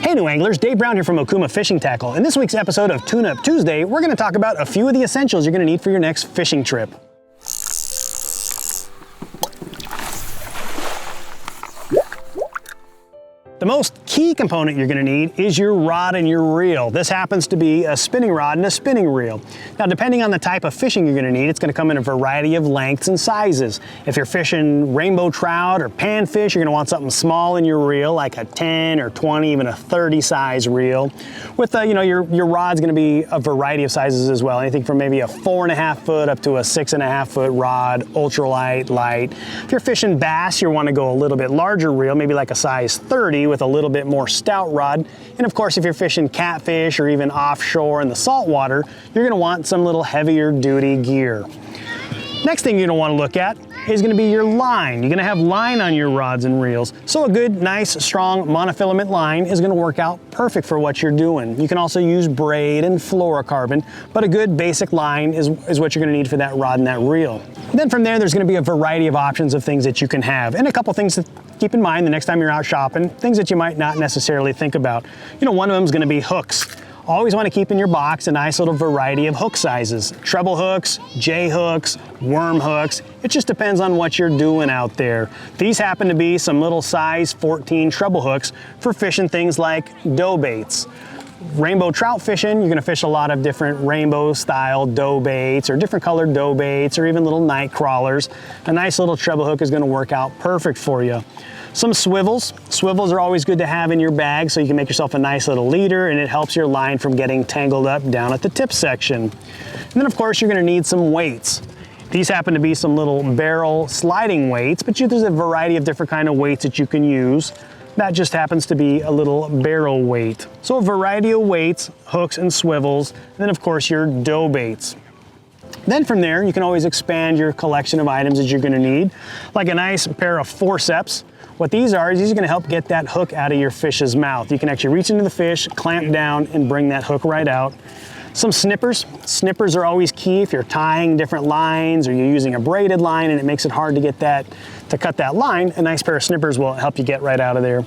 Hey new anglers, Dave Brown here from Okuma Fishing Tackle. In this week's episode of Tune Up Tuesday, we're going to talk about a few of the essentials you're going to need for your next fishing trip. The most key component you're going to need is your rod and your reel. This happens to be a spinning rod and a spinning reel. Now, depending on the type of fishing you're going to need, it's going to come in a variety of lengths and sizes. If you're fishing rainbow trout or panfish, you're going to want something small in your reel, like a 10 or 20, even a 30 size reel. With your rod's going to be a variety of sizes as well. Anything from maybe a 4.5 foot up to a 6.5 foot rod, ultralight, light. If you're fishing bass, you want to go a little bit larger reel, maybe like a size 30 with a little bit more stout rod. And of course, if you're fishing catfish or even offshore in the saltwater, you're going to want some little heavier duty gear. Next thing you're going to want to look at is going to be your line. You're going to have line on your rods and reels. So a good, nice, strong monofilament line is going to work out perfect for what you're doing. You can also use braid and fluorocarbon, but a good basic line is what you're going to need for that rod and that reel. And then from there, there's going to be a variety of options of things that you can have, and a couple things to keep in mind the next time you're out shopping, things that you might not necessarily think about. One of them is going to be hooks. Always want to keep in your box a nice little variety of hook sizes. Treble hooks, J hooks, worm hooks. It just depends on what you're doing out there. These happen to be some little size 14 treble hooks for fishing things like dough baits. Rainbow trout fishing, you're going to fish a lot of different rainbow style dough baits or different colored dough baits or even little night crawlers. A nice little treble hook is going to work out perfect for you. Some swivels. Swivels are always good to have in your bag so you can make yourself a nice little leader, and it helps your line from getting tangled up down at the tip section. And then of course you're going to need some weights. These happen to be some little barrel sliding weights, but there's a variety of different kind of weights that you can use. That just happens to be a little barrel weight. So a variety of weights, hooks and swivels, and then of course your dough baits. Then from there, you can always expand your collection of items that you're going to need, like a nice pair of forceps. What these are is these are going to help get that hook out of your fish's mouth. You can actually reach into the fish, clamp down, and bring that hook right out. Some snippers. Snippers are always key if you're tying different lines or you're using a braided line and it makes it hard to cut that line. A nice pair of snippers will help you get right out of there.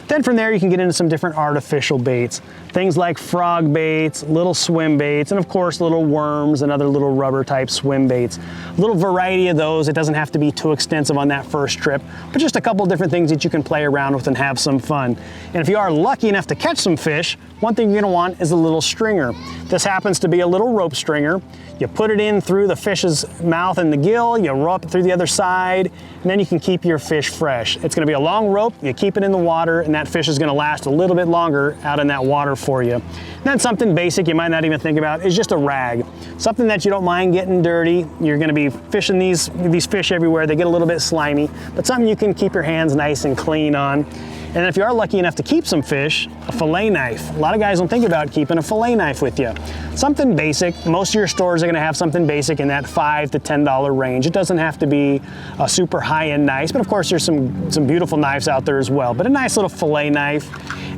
Then from there, you can get into some different artificial baits. Things like frog baits, little swim baits, and of course little worms and other little rubber type swim baits. A little variety of those. It doesn't have to be too extensive on that first trip, but just a couple different things that you can play around with and have some fun. And if you are lucky enough to catch some fish, one thing you're going to want is a little stringer. This happens to be a little rope stringer. You put it in through the fish's mouth and the gill, you row up through the other side, and then you can keep your fish fresh. It's going to be a long rope, you keep it in the water, and that fish is going to last a little bit longer out in that water for you. And then something basic you might not even think about is just a rag. Something that you don't mind getting dirty. You're going to be fishing these fish everywhere. They get a little bit slimy, but something you can keep your hands nice and clean on. And if you are lucky enough to keep some fish, a fillet knife. A lot of guys don't think about keeping a fillet knife with you. Something basic. Most of your stores are going to have something basic in that $5 to $10 range. It doesn't have to be a super high-end knife, but of course there's some beautiful knives out there as well. But a nice little fillet knife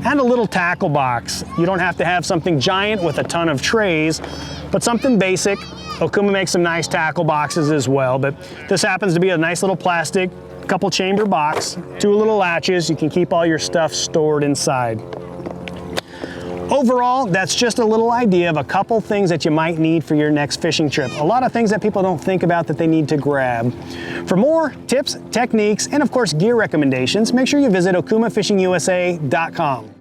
and a little tackle box. You don't have to have something giant with a ton of trays, but something basic. Okuma makes some nice tackle boxes as well, but this happens to be a nice little plastic couple chamber box, 2 little latches. You can keep all your stuff stored inside. Overall, that's just a little idea of a couple things that you might need for your next fishing trip. A lot of things that people don't think about that they need to grab. For more tips, techniques, and of course gear recommendations, make sure you visit okumafishingusa.com.